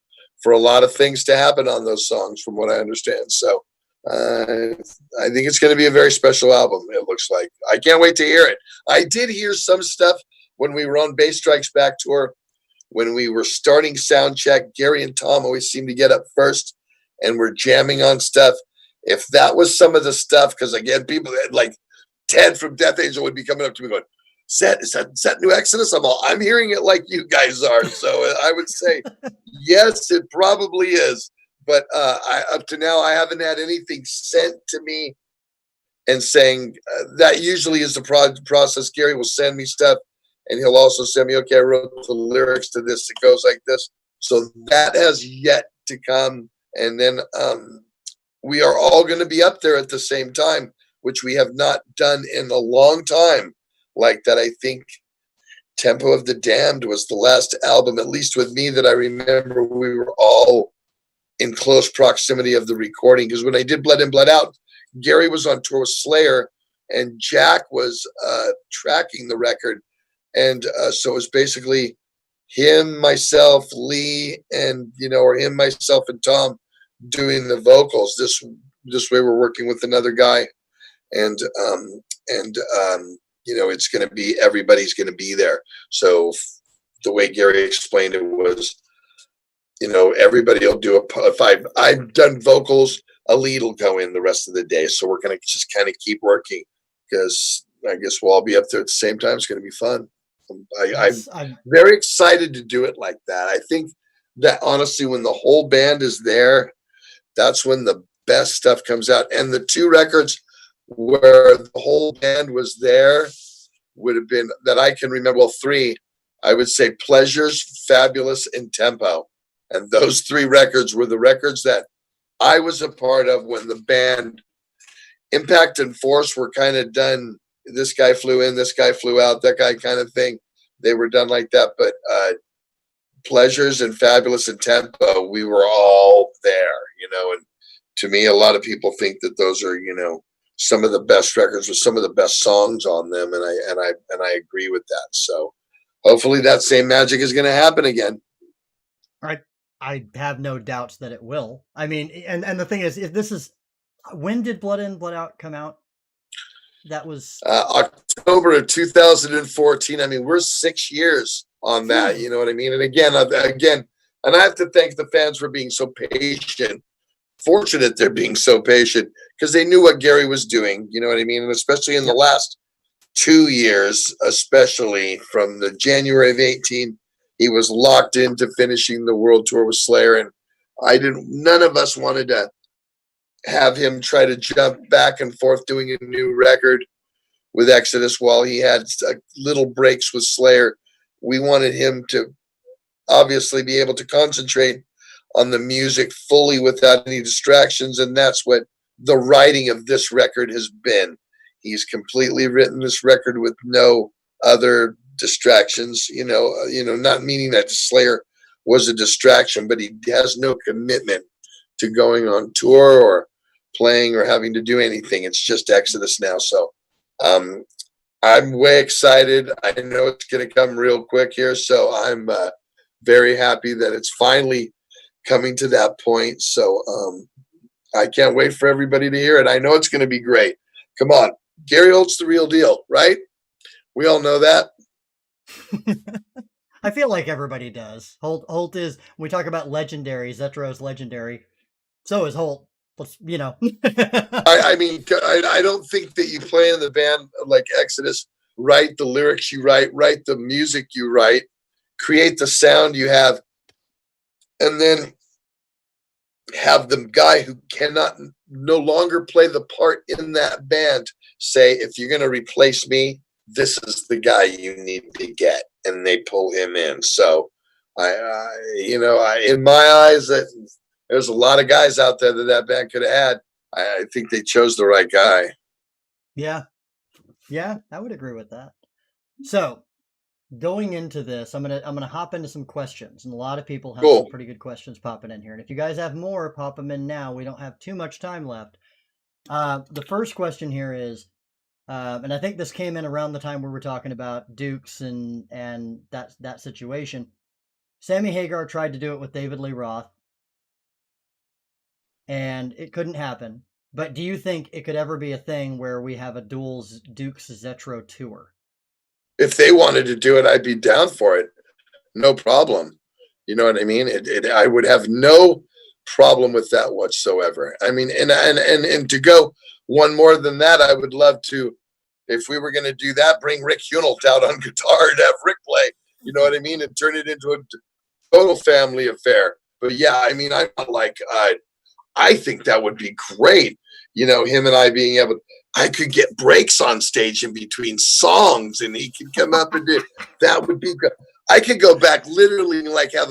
for a lot of things to happen on those songs, from what I understand. So I think it's going to be a very special album. It looks like. I can't wait to hear it. I did hear some stuff when we were on Bass Strikes Back tour. When we were starting sound check, Gary and Tom always seemed to get up first, and we're jamming on stuff. If that was some of the stuff, because again, people like Ted from Death Angel would be coming up to me going, is that new Exodus? I'm hearing it like you guys are. So I would say, yes, it probably is. But up to now, I haven't had anything sent to me and saying that usually is the process. Gary will send me stuff, and he'll also send me, okay, I wrote the lyrics to this. It goes like this. So that has yet to come. And then we are all going to be up there at the same time, which we have not done in a long time. Like that, I think Tempo of the Damned was the last album, at least with me, that I remember we were all in close proximity of the recording. Because when I did Blood In, Blood Out, Gary was on tour with Slayer, and Jack was tracking the record. And so it was basically him, myself, Lee, and, or him, myself, and Tom doing the vocals. This way we're working with another guy. And it's going to be, everybody's going to be there. So the way Gary explained it was, everybody will do if I've done vocals, a lead will go in the rest of the day. So we're going to just kind of keep working, because I guess we'll all be up there at the same time. It's going to be fun. I'm very excited to do it like that. I think that honestly, when the whole band is there, that's when the best stuff comes out. And the two records where the whole band was there would have been, that I can remember, well, three, I would say Pleasures, Fabulous, and Tempo. And those three records were the records that I was a part of when the band Impact and Force were kind of done. This guy flew in, this guy flew out, that guy kind of thing. They were done like that. But Pleasures and Fabulous and Tempo, we were all there, and to me, a lot of people think that those are, some of the best records with some of the best songs on them. And I agree with that. So hopefully that same magic is going to happen again. I have no doubts that it will. I mean, and the thing is, if this is, when did Blood In, Blood Out come out? That was October of 2014. I mean, we're 6 years on that. You know what I mean? And again, and I have to thank the fans for being so patient. Fortunate they're being so patient, because they knew what Gary was doing. You know what I mean? And especially in the last 2 years, especially from the January of 18, he was locked into finishing the world tour with Slayer. And none of us wanted to have him try to jump back and forth doing a new record with Exodus while he had little breaks with Slayer. We wanted him to obviously be able to concentrate on the music fully without any distractions. And that's what the writing of this record has been. He's completely written this record with no other distractions, not meaning that Slayer was a distraction, but he has no commitment to going on tour or playing or having to do anything. It's just Exodus now. So I'm way excited. I know it's going to come real quick here. So I'm very happy that it's finally coming to that point. So I can't wait for everybody to hear it. I know it's going to be great. Come on. Gary Holt's the real deal, right? We all know that. I feel like everybody does. Holt is, when we talk about legendary, Zetro is legendary. So is Holt. I mean, I don't think that you play in the band like Exodus, write the lyrics you write the music you write, create the sound you have, and then have the guy who cannot no longer play the part in that band say, if you're going to replace me, this is the guy you need to get, and they pull him in. So in my eyes, that there's a lot of guys out there that band could have had. I think they chose the right guy. Yeah, I would agree with that. So going into this, I'm gonna hop into some questions, and a lot of people have some pretty good questions popping in here. And if you guys have more, pop them in now. We don't have too much time left. The first question here is, and I think this came in around the time we were talking about Dukes and that situation. Sammy Hagar tried to do it with David Lee Roth, and it couldn't happen. But do you think it could ever be a thing where we have a Duels Dukes Zetro tour? If they wanted to do it, I'd be down for it. No problem. You know what I mean? I would have no problem with that whatsoever. I mean, and to go one more than that, I would love to, if we were going to do that, bring Rick Hunolt out on guitar and have Rick play. You know what I mean? And turn it into a total family affair. But yeah, I mean, I'm not like, I think that would be great. You know, him and I being able, I could get breaks on stage in between songs, and he could come up and do that. Would be good. I could go back literally and like have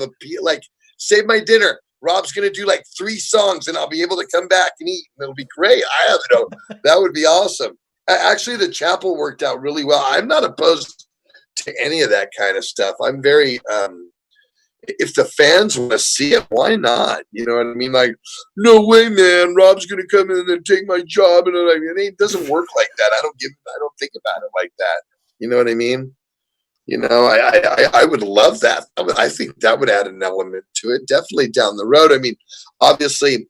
Save My Dinner. Rob's gonna do like 3 songs, and I'll be able to come back and eat, and it'll be great. I have no, that would be awesome. Actually, the chapel worked out really well. I'm not opposed to any of that kind of stuff. I'm very if the fans want to see it, why not? You know what I mean? Like, no way, man. Rob's going to come in and take my job. And it doesn't work like that. I don't think about it like that. You know what I mean? You know, I would love that. I think that would add an element to it. Definitely down the road. I mean, obviously,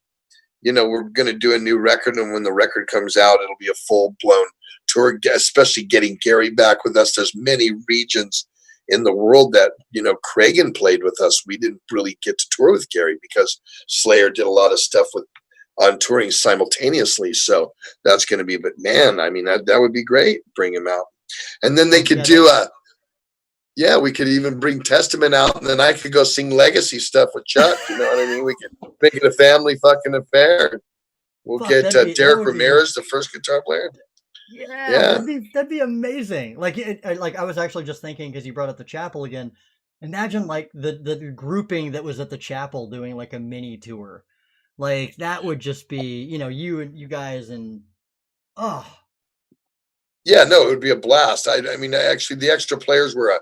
you know, we're going to do a new record. And when the record comes out, it'll be a full blown tour, especially getting Gary back with us. There's many regions in the world that, you know, Cragen played with us. We didn't really get to tour with Gary because Slayer did a lot of stuff on touring simultaneously. So that's going to be, but man, I mean, that would be great. Bring him out. And then they could do we could even bring Testament out, and then I could go sing Legacy stuff with Chuck. You know what I mean? We could make it a family fucking affair. We'll get Derek Ramirez, the first guitar player. Yeah. That'd be amazing. Like I was actually just thinking, because you brought up the chapel again. Imagine like the grouping that was at the chapel doing like a mini tour. Like that would just be, you know, you guys and yeah, no, it would be a blast. I mean, actually, the extra players were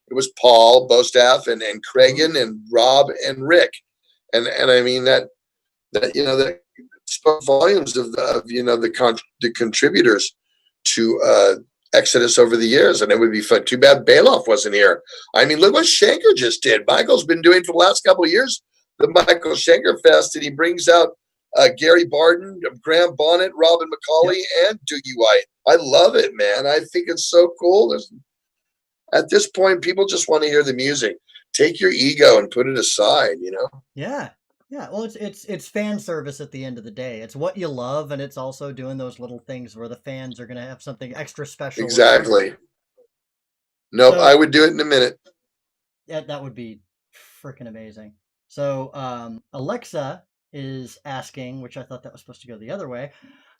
it was Paul Bostaff and Cragen and Rob and Rick, and I mean that you know that spoke volumes of the contributors to Exodus over the years, and it would be fun. Too bad Bailoff wasn't here. I mean, look what Schenker just did. Michael's been doing for the last couple of years the Michael Schenker Fest, and he brings out Gary Barden, Graham Bonnet, Robin McCauley, and Doogie White. I love it, man. I think it's so cool. At this point, people just want to hear the music. Take your ego and put it aside, you know? Yeah. Well, it's fan service at the end of the day. It's what you love, and it's also doing those little things where the fans are going to have something extra special. Exactly. Nope, I would do it in a minute. Yeah, that would be freaking amazing. So Alexa is asking, which I thought that was supposed to go the other way.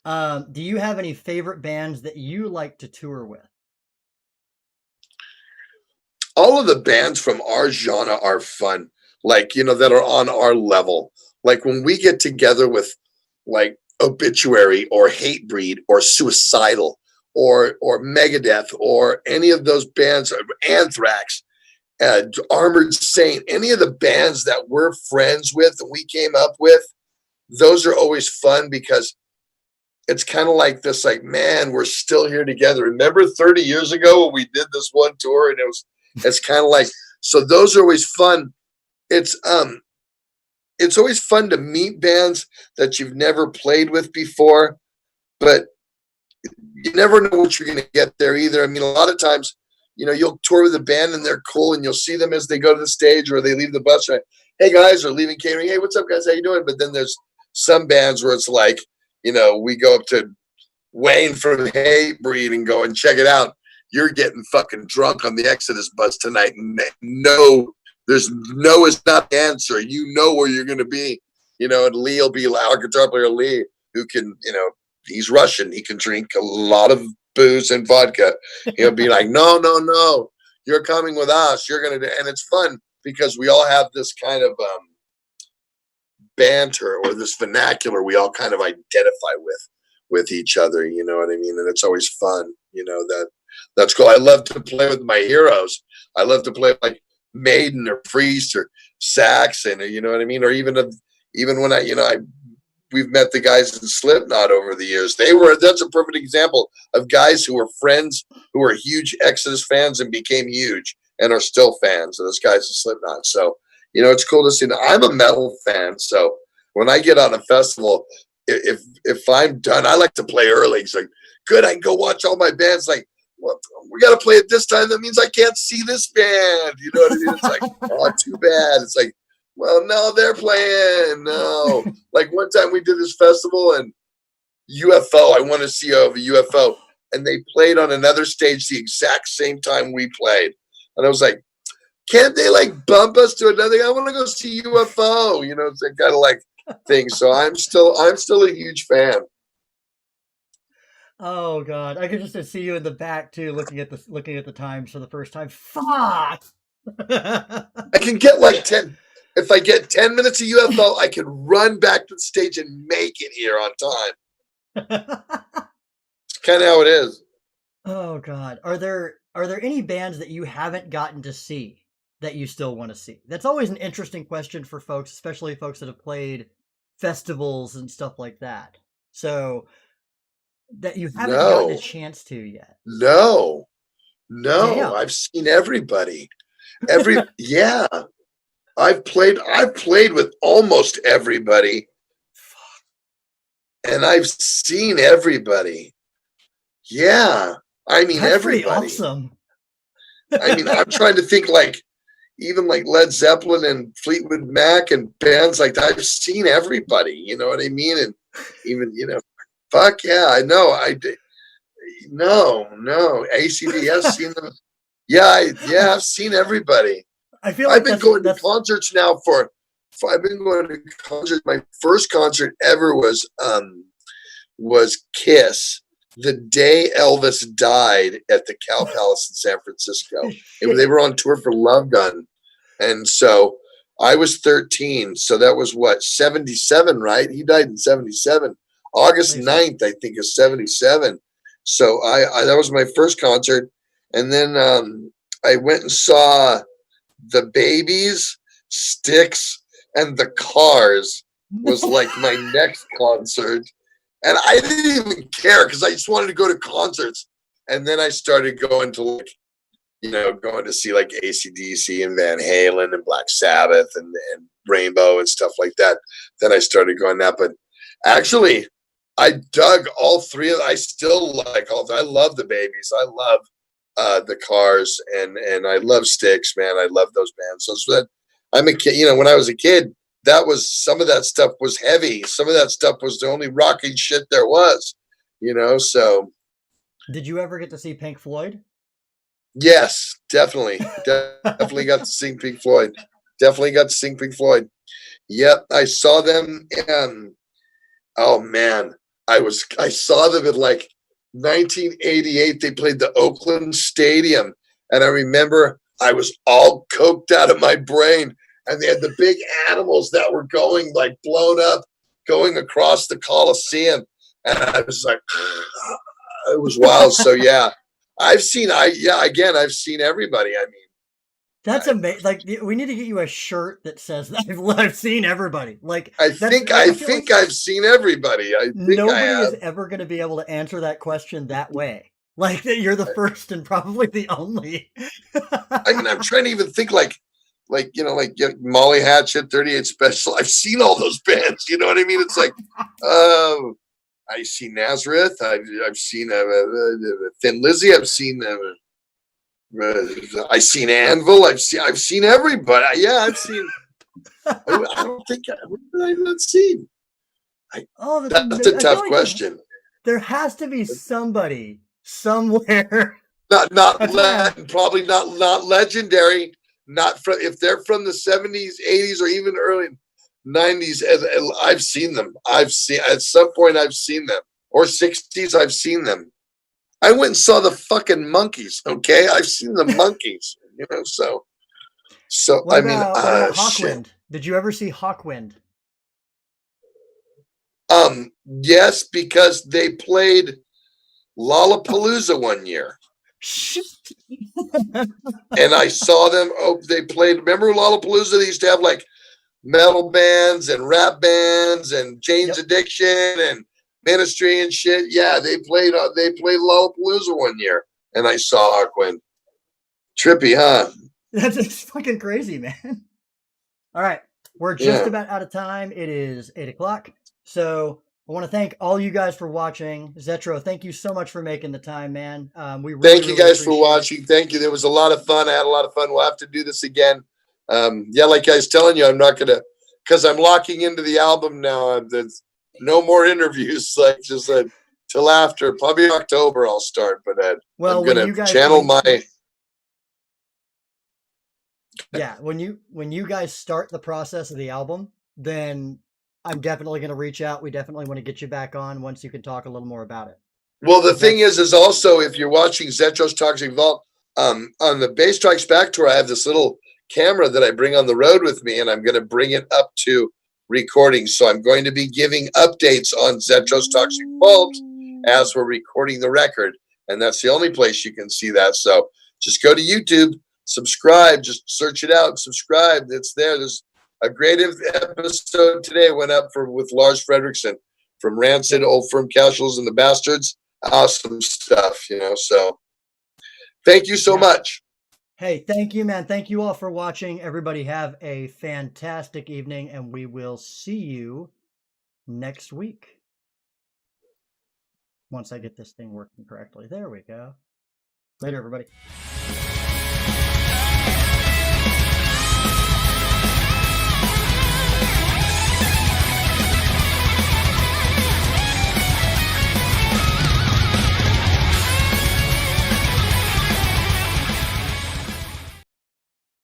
Do you have any favorite bands that you like to tour with? All of the bands from our genre are fun, like, you know, that are on our level. Like when we get together with like Obituary or Hatebreed or Suicidal or Megadeth or any of those bands, Anthrax, Armored Saint, any of the bands that we're friends with and we came up with, those are always fun because it's kind of like this, like, man, we're still here together. Remember 30 years ago when we did this one tour, and it's kind of like, so those are always fun. It's always fun to meet bands that you've never played with before, but you never know what you're going to get there either. I mean, a lot of times, you know, you'll tour with a band and they're cool, and you'll see them as they go to the stage or they leave the bus. Right? Hey guys, or leaving catering. Hey, what's up, guys? How you doing? But then there's some bands where it's like, you know, we go up to Wayne from Hatebreed and go and check it out. You're getting fucking drunk on the Exodus bus tonight. And no is not the answer. You know where you're going to be. you know, and Lee will be our guitar player Lee, who can, you know, he's Russian. He can drink a lot of booze and vodka. He'll be like, no, no, no, you're coming with us. You're gonna do, and it's fun because we all have this kind of banter or this vernacular we all kind of identify with each other. You know what I mean? And it's always fun. You know that's cool. I love to play with my heroes. I love to play like Maiden or Priest or Saxon, or you know what I mean, or even when we've met the guys in Slipknot over the years. That's a perfect example of guys who were friends, who were huge Exodus fans and became huge and are still fans of those guys in Slipknot. So, you know, it's cool to see. I'm a metal fan, so when I get on a festival, if I'm done, I like to play early. It's like, good, I can go watch all my bands. Like, well, we got to play it this time. That means I can't see this band. You know what I mean? It's like, oh, too bad. It's like, well, no, they're playing. No. Like one time we did this festival and UFO, I want to see a UFO. And they played on another stage the exact same time we played. And I was like, can't they like bump us to another? I want to go see UFO. You know, it's that kind of like thing. So I'm still a huge fan. Oh God, I could just see you in the back too, looking at the times for the first time. Fuck. I can get like 10. If I get 10 minutes of UFO, I can run back to the stage and make it here on time. It's kind of how it is. Oh God, are there any bands that you haven't gotten to see that you still want to see? That's always an interesting question for folks, especially folks that have played festivals and stuff like that. So that you haven't gotten a chance to yet. No, Damn. I've seen everybody. Yeah. I've played with almost everybody, and I've seen everybody. Yeah, I mean, That's everybody. Pretty awesome. I mean, I'm trying to think like even like Led Zeppelin and Fleetwood Mac and bands like that. I've seen everybody. You know what I mean? And even fuck yeah, I know. I did. No, ACD. I've seen them. Yeah, I've seen everybody. I feel like I've been going to concerts now I've been going to concerts. My first concert ever was Kiss the day Elvis died at the Cow Palace in San Francisco. They were on tour for Love Gun. And so I was 13. So that was 77, right? He died in 77. August 9th, I think, is 77. So I that was my first concert. And then I went and saw the Babies, Styx, and the Cars was like my next concert. And I didn't even care because I just wanted to go to concerts. And then I started going to going to see like AC/DC and Van Halen and Black Sabbath and Rainbow and stuff like that. Then I started going that. But actually, I dug all three of them. I still like all of them. I love the Babies. I love the Cars and I love Styx, man. I love those bands. So that I'm a kid. When I was a kid, some of that stuff was heavy. Some of that stuff was the only rocking shit there was. So. Did you ever get to see Pink Floyd? Yes, definitely. Definitely got to sing Pink Floyd. Yep, I saw them and oh man, I saw them in like 1988. They played the Oakland Stadium, and I remember I was all coked out of my brain, and they had the big animals that were going like blown up, going across the Coliseum, and I was like, it was wild. So yeah. I've seen everybody. I mean, that's amazing. Like, we need to get you a shirt that says that I've seen everybody. Like, I think I've seen everybody. Nobody is ever going to be able to answer that question that way. Like, that you're the first and probably the only. I mean, I'm trying to even think like Molly Hatchet, 38 Special. I've seen all those bands. You know what I mean? It's like, I see Nazareth. I've seen Thin Lizzy. I've seen Anvil. I've seen everybody. Yeah, I've seen. I don't think I've not seen. That's a tough question. There has to be somebody somewhere. Probably not legendary. Not from if they're from the 70s, 80s, or even early. 90s. I've seen them. At some point I've seen them, or 60s. I've seen them. I went and saw the fucking monkeys. Okay, I've seen the monkeys. So What I mean, about shit. Hawkwind? Did you ever see Hawkwind? Yes, because they played Lollapalooza one year. And I saw them. Oh, they played. Remember Lollapalooza? They used to have like metal bands and rap bands and Jane's Addiction and Ministry and shit. Yeah, they played Lollapalooza one year, and I saw Hawkwind. Trippy, huh? That's fucking crazy, man. All right, we're just about out of time. It is 8:00, so I want to thank all you guys for watching. Zetro, thank you so much for making the time, man. We really, thank you guys for watching. Thank you. There was a lot of fun. I had a lot of fun. We'll have to do this again. Like I was telling you, I'm not gonna, because I'm locking into the album now. There's no more interviews. Like just till after, probably October I'll start. But I'm gonna channel my. Yeah, when you guys start the process of the album, then I'm definitely going to reach out. We definitely want to get you back on once you can talk a little more about it. Well, the thing is also, if you're watching Zetro's Toxic Vault, on the Bass Strikes Back tour, I have this little camera that I bring on the road with me, and I'm going to bring it up to recording. So I'm going to be giving updates on Zetro's Toxic Vault as we're recording the record. And that's the only place you can see that. So just go to YouTube, subscribe, just search it out, subscribe. It's there. There's a great episode today went up with Lars Fredriksson from Rancid, Old Firm Casuals and the Bastards. Awesome stuff, so thank you so much. Hey, thank you, man. Thank you all for watching. Everybody have a fantastic evening, and we will see you next week. Once I get this thing working correctly. There we go. Later, everybody.